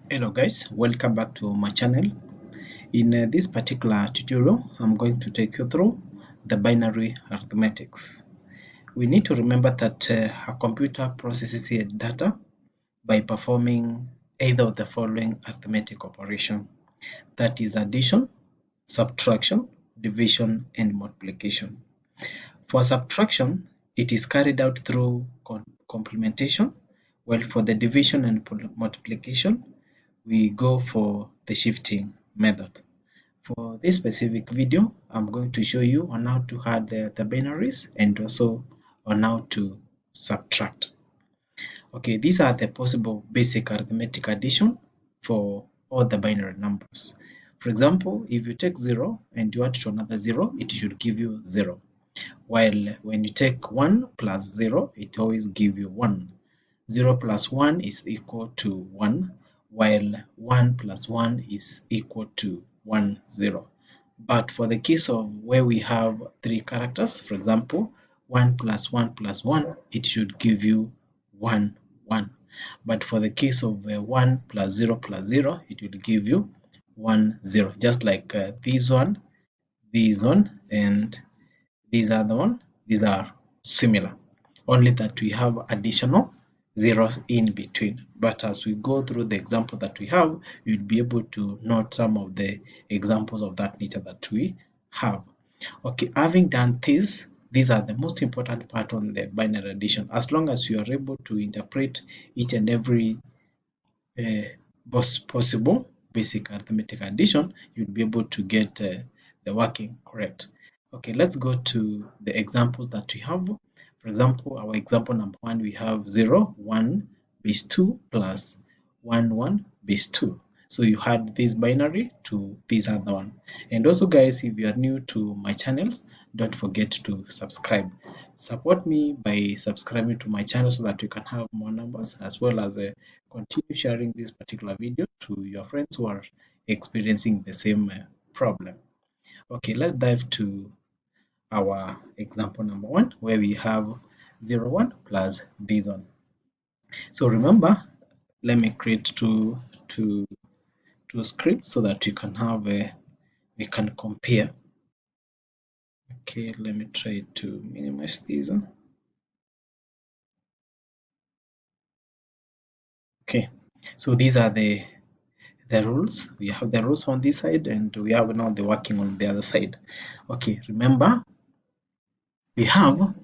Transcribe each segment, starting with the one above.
Hello guys, welcome back to my channel. In this particular tutorial, I'm going to take you through the binary arithmetics. We need to remember that a computer processes data by performing either of the following arithmetic operation, that is addition, subtraction, division, and multiplication. For subtraction, it is carried out through complementation, while for the division and multiplication, we go for the shifting method. For this specific video, I'm going to show you on how to add the binaries and also on how to subtract. Okay, these are the possible basic arithmetic addition for all the binary numbers. For example, if you take 0 and you add to another 0, it should give you 0. While when you take 1 plus 0, it always gives you 1. 0 plus 1 is equal to 1, while 1 plus 1 is equal to 1, 0. But for the case of where we have three characters, for example, 1 plus 1 plus 1, it should give you 1, 1. But for the case of 1 plus 0 plus 0, it will give you 1, 0. Just like this one, and this other one, these are similar. Only that we have additional zeros in between. But as we go through the example that we have, you'll be able to note some of the examples of that nature that we have. Okay, having done this, these are the most important part on the binary addition. As long as you are able to interpret each and every possible basic arithmetic addition, you'll be able to get the working correct. Okay, let's go to the examples that we have. For example, our example number 1, we have 0, 1 base 2 plus 1, 1 base 2. So you add this binary to this other one. And also guys, if you are new to my channels, don't forget to subscribe. Support me by subscribing to my channel so that you can have more numbers, as well as continue sharing this particular video to your friends who are experiencing the same problem. Okay, let's dive to our example number 1, where we have 0, 1 plus this one. So remember, let me create two scripts so that you can have we can compare. Okay, let me try to minimize this one. Okay, so these are the rules. We have the rules on this side, and we have now the working on the other side. Okay, remember, we have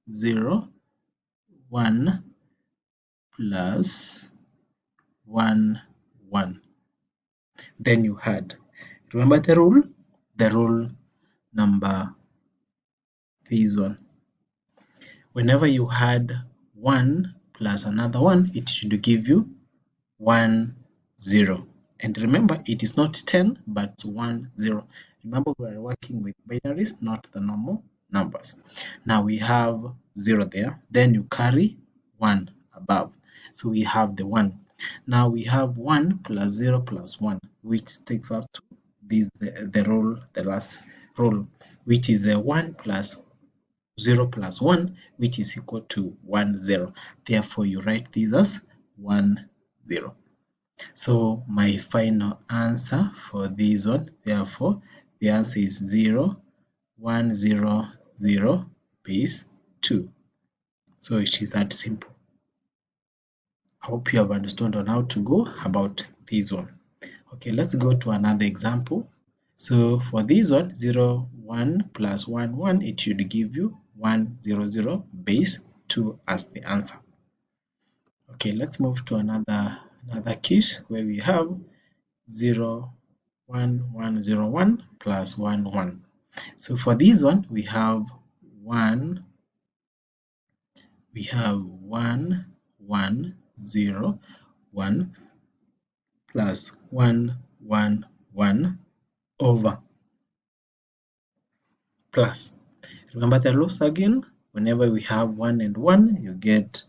0, 1 plus 1, 1. Then you had, remember the rule number this one. Whenever you had 1 plus another 1, it should give you 1, 0. And remember, it is not 10, but 1, 0. Remember, we are working with binaries, not the normal numbers. Now we have 0 there, then you carry 1 above. So we have the 1. Now we have 1 plus 0 plus 1, which takes us to this the last rule, which is the 1 plus 0 plus 1, which is equal to 1, 0. Therefore, you write this as 1, 0. So my final answer for this one, therefore, the answer is 0, 1, 0, 0 base 2. So it is that simple. I hope you have understood on how to go about this one. Okay, let's go to another example. So for this one, 0, 1 plus 1, 1, it should give you 1, 0, 0 base 2 as the answer. Okay, let's move to another case where we have 0, 1, 1, 0, 1 plus 1, 1. So for this one, we have 1, 1, 0, 1 plus 1, 1, 1 over plus. Remember the rules again. Whenever we have 1 and 1, you get,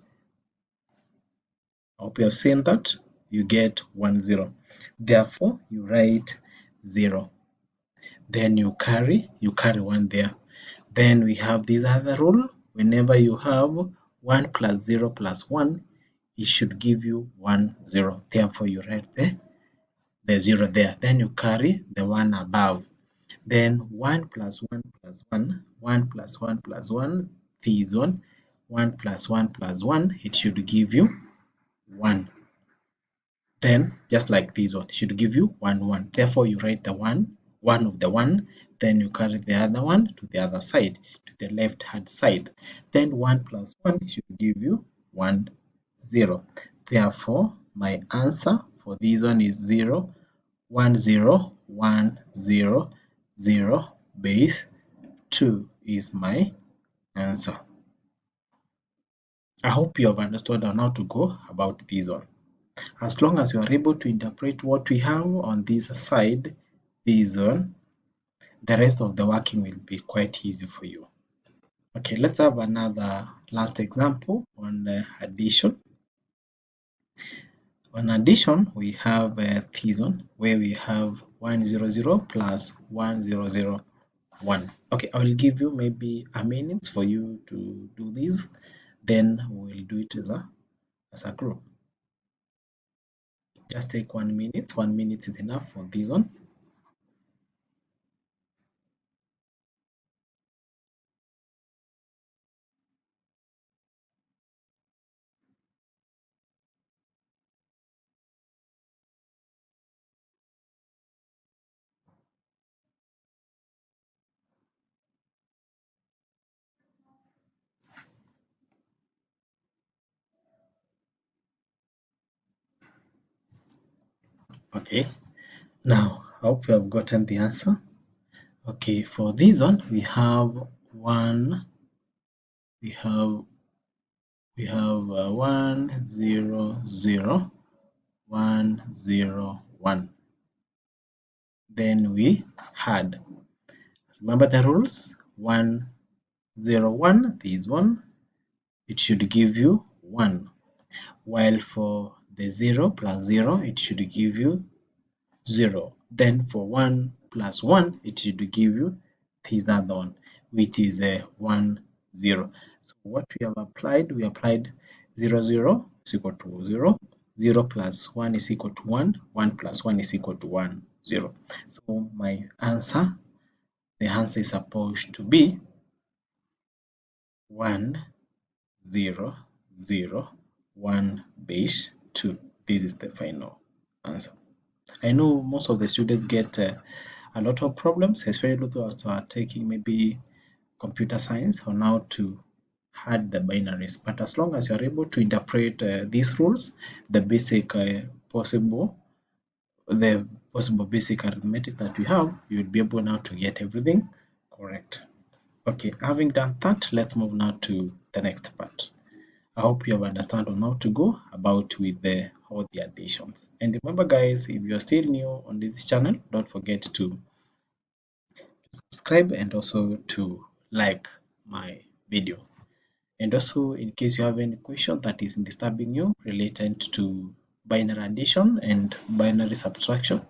I hope you have seen that, you get 1, 0. Therefore, you write 0. Then you carry 1 there. Then we have this other rule. Whenever you have 1 plus 0 plus 1, it should give you 1 0. Therefore you write the 0 there, then you carry the 1 above, then 1 plus 1 plus 1, 1 plus 1 plus 1, this one, 1 plus 1 plus 1, it should give you 1. Then just like this one, it should give you 1 1. Therefore you write the 1 of the 1, then you carry the other one to the other side, to the left hand side, then 1 plus 1 should give you 1 0. Therefore my answer for this one is 0 1 0 1 0 0 base 2 is my answer. I hope you have understood on how to go about this one. As long as you are able to interpret what we have on this side, this one, the rest of the working will be quite easy for you. Okay, let's have another last example on addition. On addition, we have this one where we have 100 plus 1001. Okay, I will give you maybe a minute for you to do this, then we'll do it as a group. Just take 1 minute. 1 minute is enough for this one. Okay, now I hope you have gotten the answer. Okay, for this one we have 1 1 0 0 1 0 1. Then we had, remember the rules, 1 0 1, this one, it should give you 1, while for the 0 plus 0 it should give you 0. Then for 1 plus 1 it should give you this other one, which is 1 0. So what we have applied, we applied 0 0 is equal to 0, 0 plus 1 is equal to 1, 1 plus 1 is equal to 1 0. So my answer, the answer is supposed to be 1 0 0 1 base 2. This is the final answer. I know most of the students get a lot of problems, especially those who are taking maybe computer science on how to add the binaries. But as long as you are able to interpret these rules, the possible basic arithmetic that we have, you will be able now to get everything correct. Okay, having done that, let's move now to the next part. I hope you have understood on how to go about with all the additions. And remember guys, if you are still new on this channel, don't forget to subscribe and also to like my video. And also, in case you have any question that is disturbing you related to binary addition and binary subtraction,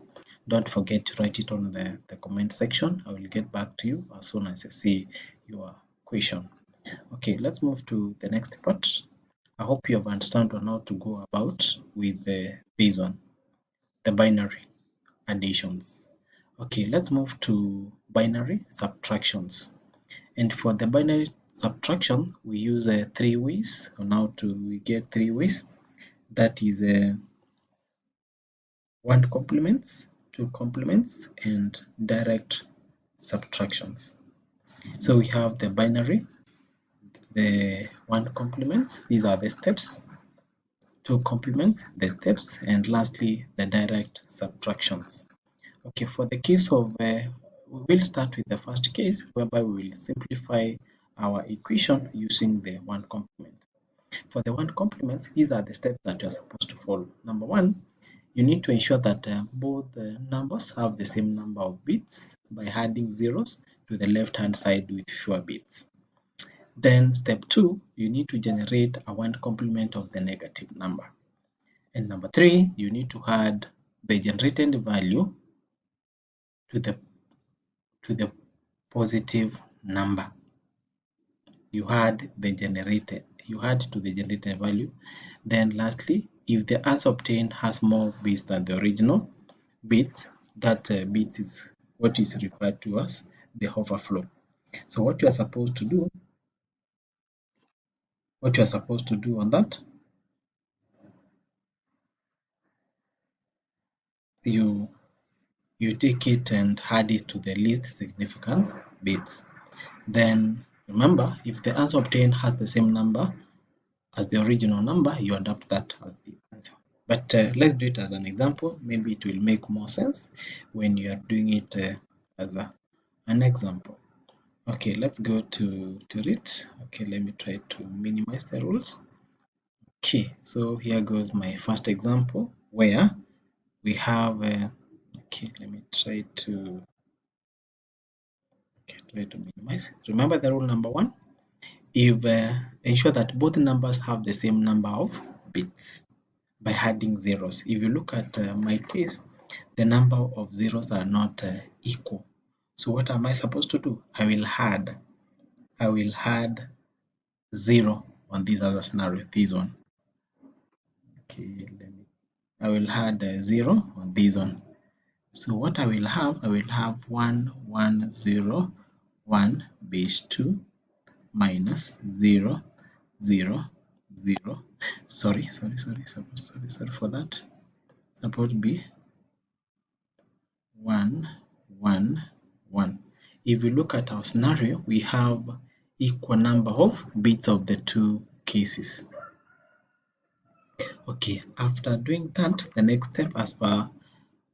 don't forget to write it on the comment section. I will get back to you as soon as I see your question. Okay, let's move to the next part. I hope you have understood on how to go about with this one, the binary additions. Okay, let's move to binary subtractions. And for the binary subtraction, we use 3 ways on how to get 3 ways. That is 1 complements, 2 complements, and direct subtractions. So we have the binary, the 1 complements, these are the steps, 2 complements, the steps, and lastly the direct subtractions. Okay, for the case of, we will start with the first case whereby we will simplify our equation using the 1 complement. For the 1 complement, these are the steps that you are supposed to follow. Number 1, you need to ensure that both numbers have the same number of bits by adding zeros to the left hand side with fewer bits. Then step 2, you need to generate a 1 complement of the negative number. And number 3, you need to add the generated value to positive number. You you add to the generated value. Then lastly, if the answer obtained has more bits than the original bits, that bit is what is referred to as the overflow. So what you are supposed to do on that, you take it and add it to the least significant bits. Then remember, if the answer obtained has the same number as the original number, you adapt that as the answer. But let's do it as an example. Maybe it will make more sense when you are doing it as an example. Okay, let's go to it. Okay, let me try to minimize the rules. Okay, so here goes my first example where we have okay, let me try to minimize. Remember the rule number one. If ensure that both numbers have the same number of bits by adding zeros. If you look at my case, the number of zeros are not equal. So what am I supposed to do? I will add 0 on this other scenario, this one. Okay, I will add 0 on this one. So what I will have 1 1 0 1 base 2 minus 0 0 0. Sorry for that. Supposed to be 1 1 1. If you look at our scenario, we have equal number of bits of the two cases. Okay, after doing that, the next step as per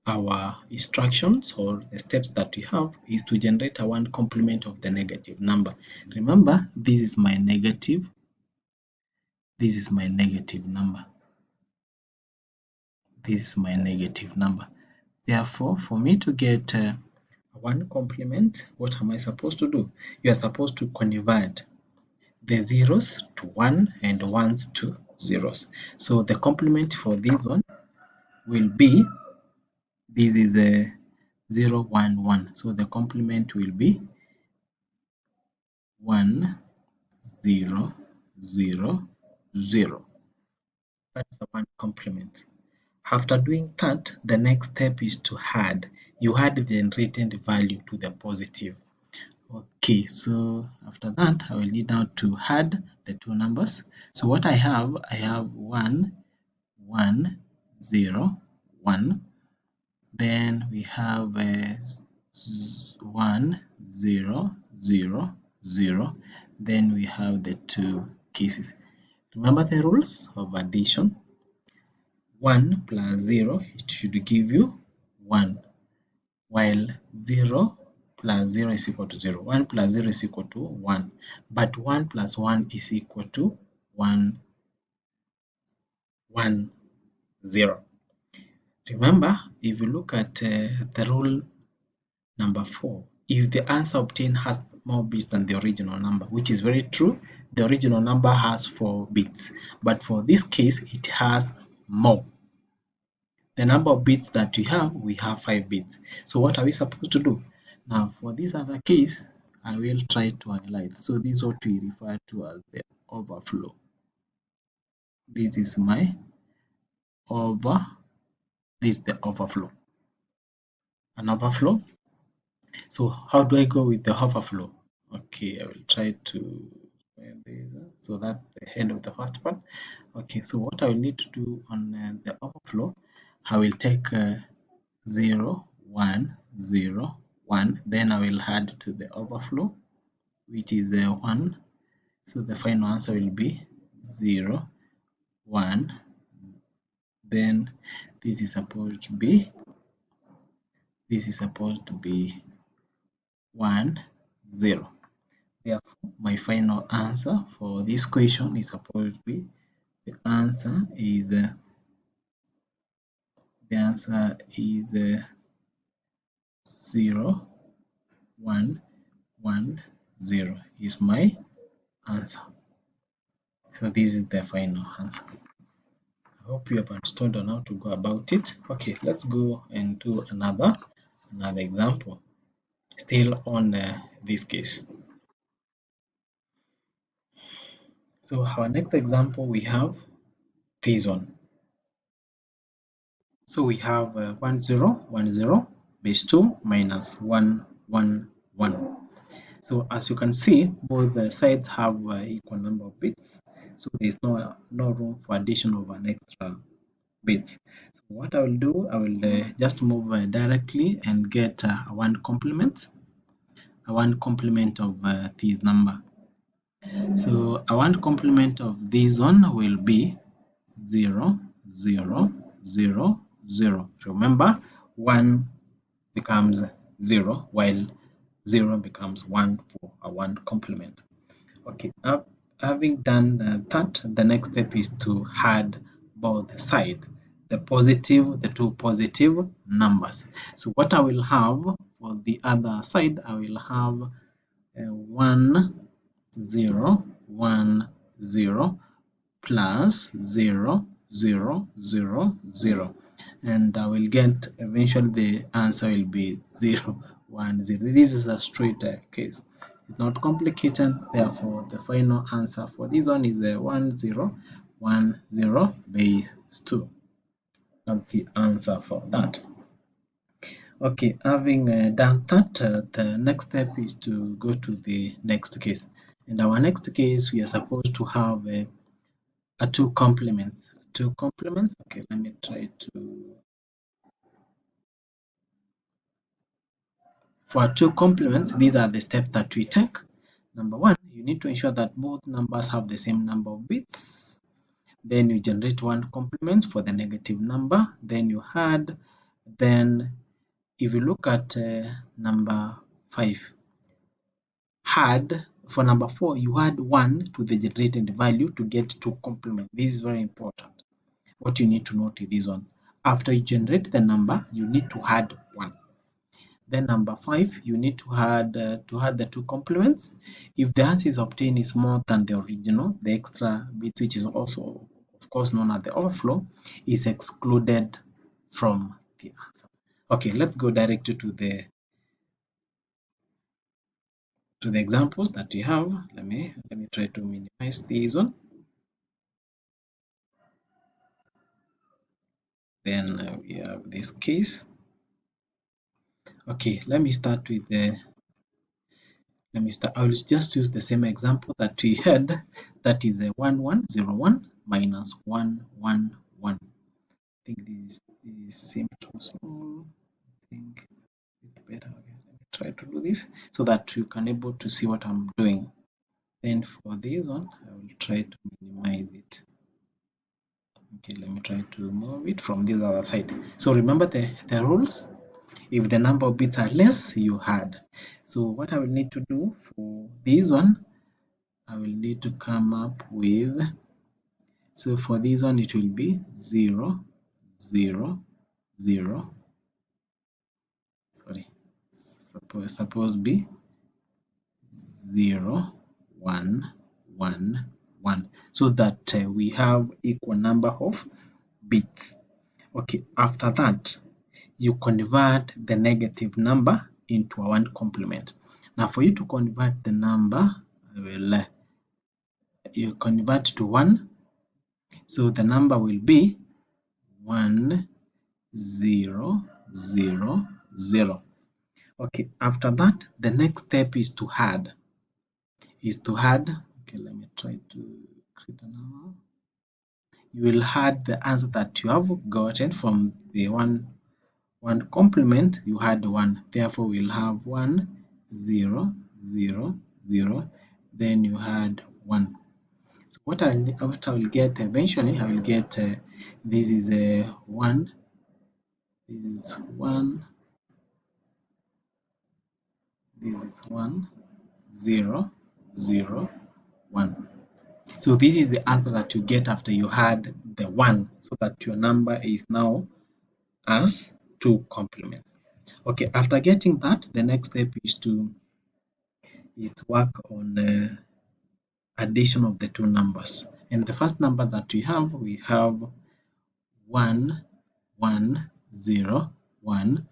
our instructions or the steps that we have is to generate a one complement of the negative number. Remember, this is my negative number. This is my negative number. Therefore, for me to get a one complement, what am I supposed to do? You are supposed to convert the zeros to 1 and ones to zeros. So the complement for this one will be, this is a 0 1 1. So the complement will be 1 0 0 0. That's the one complement. After doing that, the next step is to add. You add the generated value to the positive. Okay, so after that, I will need now to add the two numbers. So what I have 1 1 0 1. Then we have 1 0 0 0. Then we have the two cases. Remember the rules of addition. 1 plus 0, it should give you 1, while 0 plus 0 is equal to 0. 1 plus 0 is equal to 1, but 1 plus 1 is equal to 1 1 0. Remember, if you look at the rule number 4, if the answer obtained has more bits than the original number, which is very true, the original number has 4 bits, but for this case, it has more. The number of bits that we have 5 bits. So what are we supposed to do? Now, for this other case, I will try to highlight. So this is what we refer to as the overflow. This is my this is the overflow. An overflow. So how do I go with the overflow? Okay, I will try to so that's the end of the first part. Okay, so what I will need to do on the overflow, I will take 0 1 0 1, then I will add to the overflow, which is 1. So the final answer will be 0 1. Then this is supposed to be 1 0. Therefore, my final answer for this question is supposed to be, the answer is 0 1 1 0 is my answer. So this is the final answer. I hope you have understood on how to go about it. Okay, let's go and do another example, still on this case. So our next example, we have this one. So we have 1 0 1 0 base 2 minus 1 1 1. So as you can see, both the sides have equal number of bits. So there is no room for addition of an extra bit. So what I will do, I will just move directly and get a 1 complement of this number. So a 1 complement of this one will be 0 0 0 0. Remember, 1 becomes 0 while 0 becomes 1 for a 1 complement. Okay, having done that, the next step is to add both sides, the two positive numbers. So what I will have for the other side, I will have 1 0 1 0 plus 0 0 0 0, and I will get eventually the answer will be 0 1 0. This is a straight case. It's not complicated, therefore the final answer for this one is 1 0 1 0 base 2. That's the answer for that. Okay, having done that, the next step is to go to the next case. In our next case, we are supposed to have a two complements. Two complements. Okay, let me try to. For two complements, these are the steps that we take. Number one, you need to ensure that both numbers have the same number of bits. Then you generate one complement for the negative number. Then you add. Then, if you look at number 5, add for number 4, you add 1 to the generated value to get two complements. This is very important. What you need to note is this one. After you generate the number, you need to add 1. Then number 5, you need to add the two complements. If the answer is obtained is more than the original, the extra bit, which is also of course known as the overflow, is excluded from the answer. Okay, let's go directly to the examples that we have. Let me try to minimize this one. Then we have this case. Okay, let me start with the I will just use the same example that we had, that is a 1101 minus 111. I think this seems too small. I think it's better. Okay, let me try to do this so that you can able to see what I'm doing. Then for this one, I will try to minimize it. Okay, let me try to move it from this other side. So remember the rules. If the number of bits are less, you add. So what I will need to do for this one, I will need to come up with, so for this one it will be 0 0 0, sorry, suppose be 0 1 1 1, so that we have equal number of bits. Okay, after that you convert the negative number into a 1 complement. Now for you to convert the number, you convert to 1, so the number will be 1 0 0 0. Okay, after that the next step is to add. Okay, let me try to create a number. You will add the answer that you have gotten from the one complement. You had 1, therefore we'll have 1 0 0 0, then you had 1. So what I will get eventually, I will get this is a 1, this is 1, this is 1 0 0 1. So this is the answer that you get after you had the 1, so that your number is now as 2 complements. Okay, after getting that, the next step is to work on addition of the two numbers. And the first number that we have 1 1 0 1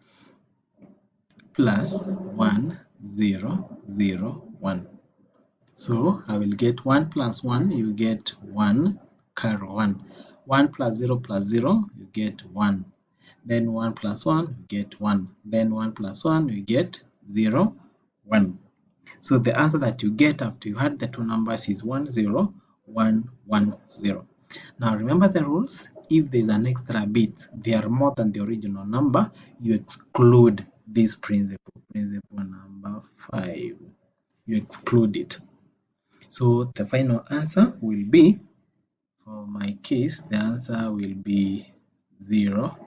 plus 1 0 0 1. So I will get 1 plus 1, you get 1, carry 1. 1 plus 0, you get 1. Then 1 plus 1, you get 1. Then 1 plus 1, you get 0, 1. So the answer that you get after you add the two numbers is 1, 0, 1, 1, 0. Now remember the rules. If there's an extra bit, they are more than the original number, you exclude this principle. Principle number 5. You exclude it. So the final answer will be, for my case, the answer will be 0,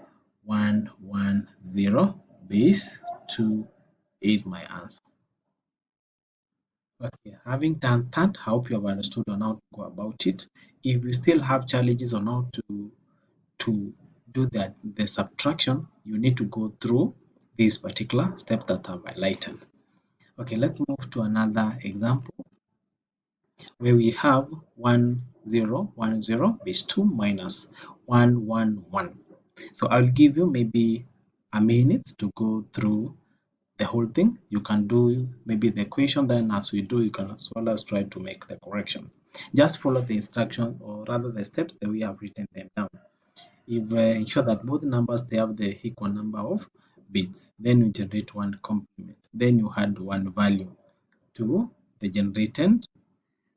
1, 1, 0. Base 2 is my answer. Okay, having done that, I hope you have understood on how to go about it. If you still have challenges on how to do the subtraction, you need to go through this particular step that I've highlighted. Okay, let's move to another example where we have 1, 0, 1, 0 base 2 minus 1, 1, 1. So I'll give you maybe a minute to go through the whole thing. You can do maybe the equation, then as we do, you can as well as try to make the correction. Just follow the instruction, or rather the steps that we have written them down. If ensure that both numbers they have the equal number of bits, then you generate one complement. Then you add one value to the generated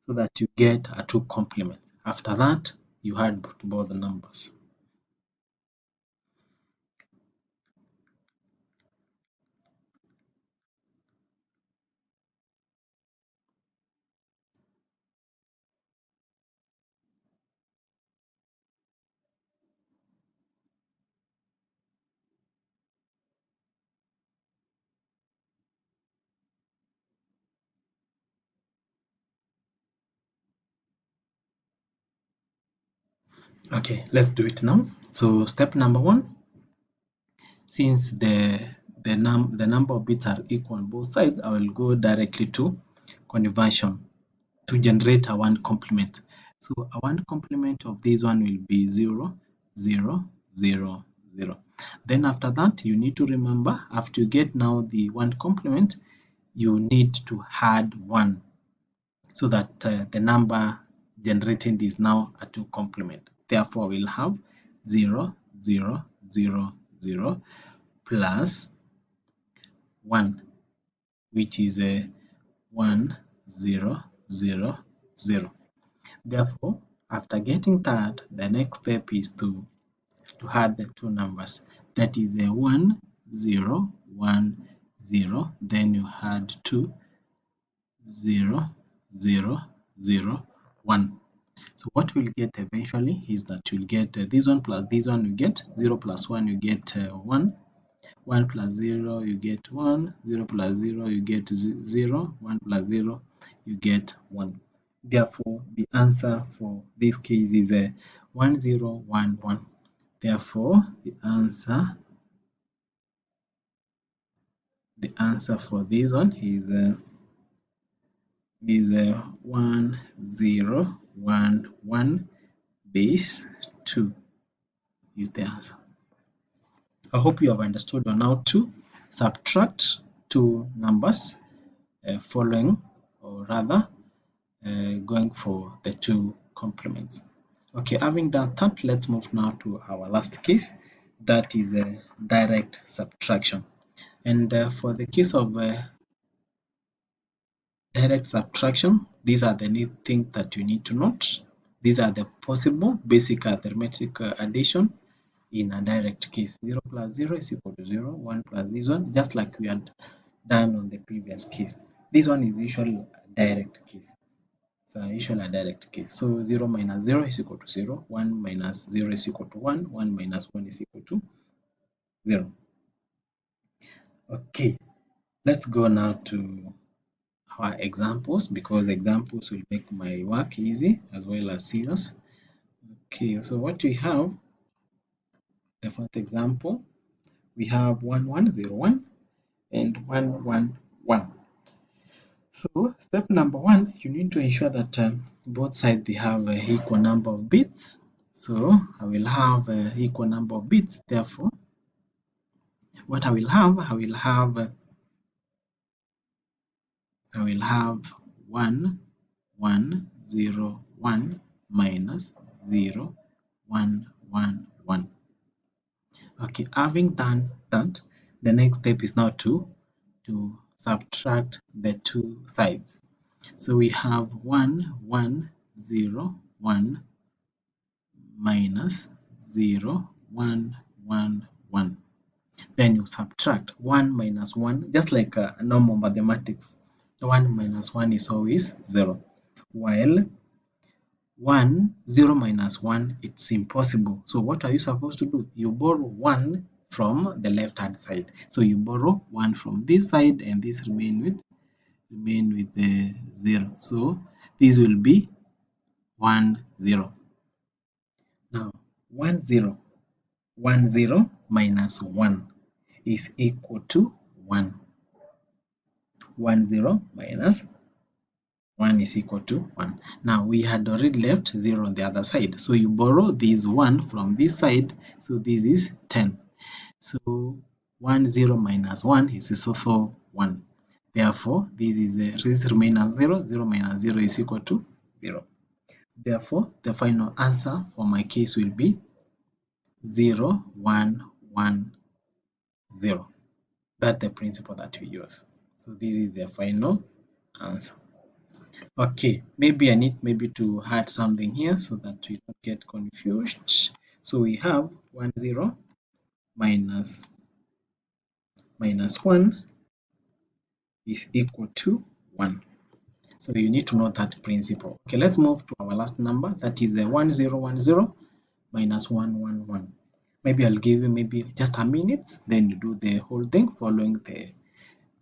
so that you get a two complement. After that, you add both the numbers. Okay, let's do it now. So step number 1, since the number of bits are equal on both sides, I will go directly to conversion to generate a one complement. So a one complement of this one will be 0, 0, 0, 0. Then after that, you need to remember, after you get now the one complement, you need to add 1 so that the number generated is now a two complement. Therefore, we'll have 0, 0, 0, 0 plus 1, which is a 1, 0, 0, 0. Therefore, after getting that, the next step is to add the two numbers. That is a 1, 0, 1, 0. Then you add 2, 0, 0, 0, 1. So what we'll get eventually is that you'll get this one plus this one, you get 0 plus 1, you get 1. 1 plus 0, you get 1. 0 plus 0, you get 0. 1 plus 0, you get 1. Therefore, the answer for this case is 1, 0, 1, 1. Therefore, the answer for this one is 1, 0, 1, 1 base 2 is the answer. I hope you have understood on how to subtract two numbers following, or rather going for the two complements. Okay, having done that, let's move now to our last case, that is a direct subtraction. And for the case of direct subtraction, these are the neat things that you need to note. These are the possible basic arithmetic addition in a direct case. 0 plus 0 is equal to 0, 1 plus this one, just like we had done on the previous case. This one is usually a direct case. It's usually a direct case. So 0 minus 0 is equal to 0, 1 minus 0 is equal to 1, 1 minus 1 is equal to 0. Okay, let's go now to our examples, because examples will make my work easy as well as serious. Okay, so what we have, the first example, we have 1, 1, 0, 1 and 1, 1, 1. So step number 1, you need to ensure that both sides they have an equal number of bits. So I will have an equal number of bits. Therefore, what I will have 1, 1 0 1 minus 0 1 1 1. Okay, having done that, the next step is now to subtract the two sides. So we have 1 1 0 1 minus 0 1 1 1. Then you subtract 1 minus 1, just like a normal mathematics. 1 minus 1 is always 0, while 0 minus 1, it's impossible. So what are you supposed to do? You borrow 1 from the left hand side. So you borrow 1 from this side, and this remain with the 0. So this will be 1 0. Now 1 0 minus 1 is equal to 1. 1 0 minus 1 is equal to 1. Now we had already left 0 on the other side, so you borrow this 1 from this side, so this is 10. So 1 0 minus 1 is also 1. Therefore this remains as 0. 0 minus 0 is equal to 0. Therefore the final answer for my case will be 0 1 1 0. That's the principle that we use. So this is the final answer. Okay, maybe I need to add something here so that we don't get confused. So we have 1 0 minus 1 is equal to 1. So you need to know that principle. Okay, let's move to our last number. That is 1 0 1 0 minus 1 1 1. Maybe I'll give you just a minute, then you do the whole thing following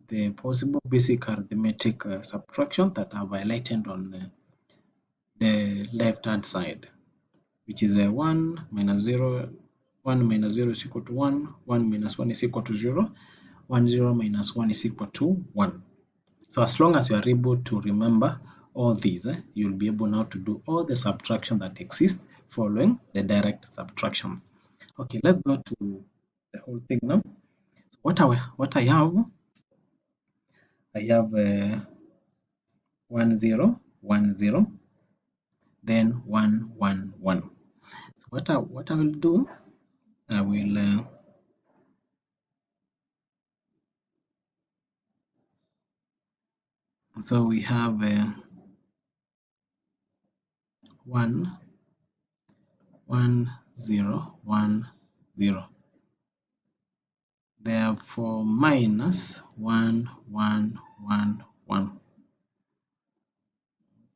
the possible basic arithmetic subtraction that I've highlighted on the left hand side, which is 1 minus 0, 1 minus 0 is equal to 1, 1 minus 1 is equal to 0, 1 0 minus 1 is equal to 1. So as long as you are able to remember all these, you'll be able now to do all the subtraction that exists following the direct subtractions. Okay, let's go to the whole thing now. What I have 1 0 1 0, then 1 1 1. So what I will do, I will so we have 1 1 0 1 0. Therefore minus 1 1 1 1.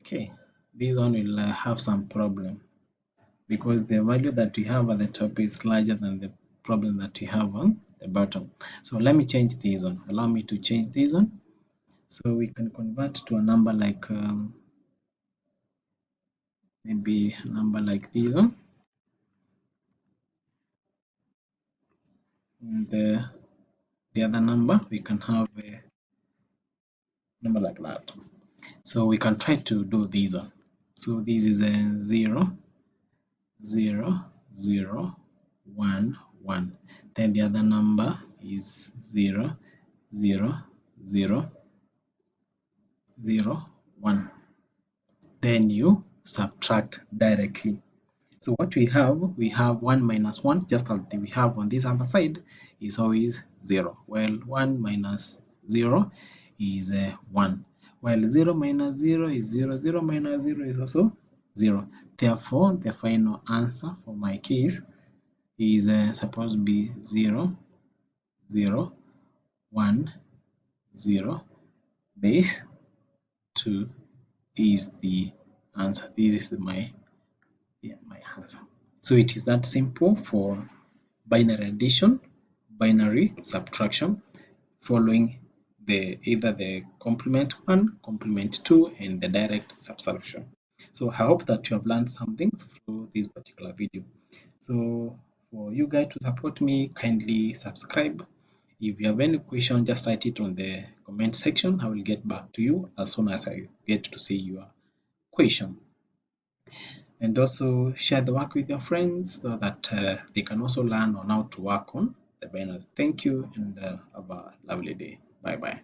Okay, this one will have some problem because the value that we have at the top is larger than the problem that we have on the bottom. So let me change this one. Allow me to change this one. So we can convert to a number like maybe a number like this one. And the other number, we can have a number like that. So we can try to do this one. So this is a 0 0 0 1 1. Then the other number is 0 0 0 0 1. Then you subtract directly. So what we have 1 minus 1, just as we have on this other side, is always 0. Well, 1 minus 0 is 1. While 0 minus 0 is 0. 0 minus 0 is also 0. Therefore, the final answer for my case is supposed to be 0 0 1 0 base 2 is the answer. This is my answer. So it is that simple for binary addition, binary subtraction, following either the complement 1, complement 2, and the direct subtraction. So I hope that you have learned something through this particular video. So for you guys to support me, kindly subscribe. If you have any question, just write it on the comment section. I will get back to you as soon as I get to see your question. And also share the work with your friends so that they can also learn on how to work on the binaries. Thank you, and have a lovely day. Bye bye.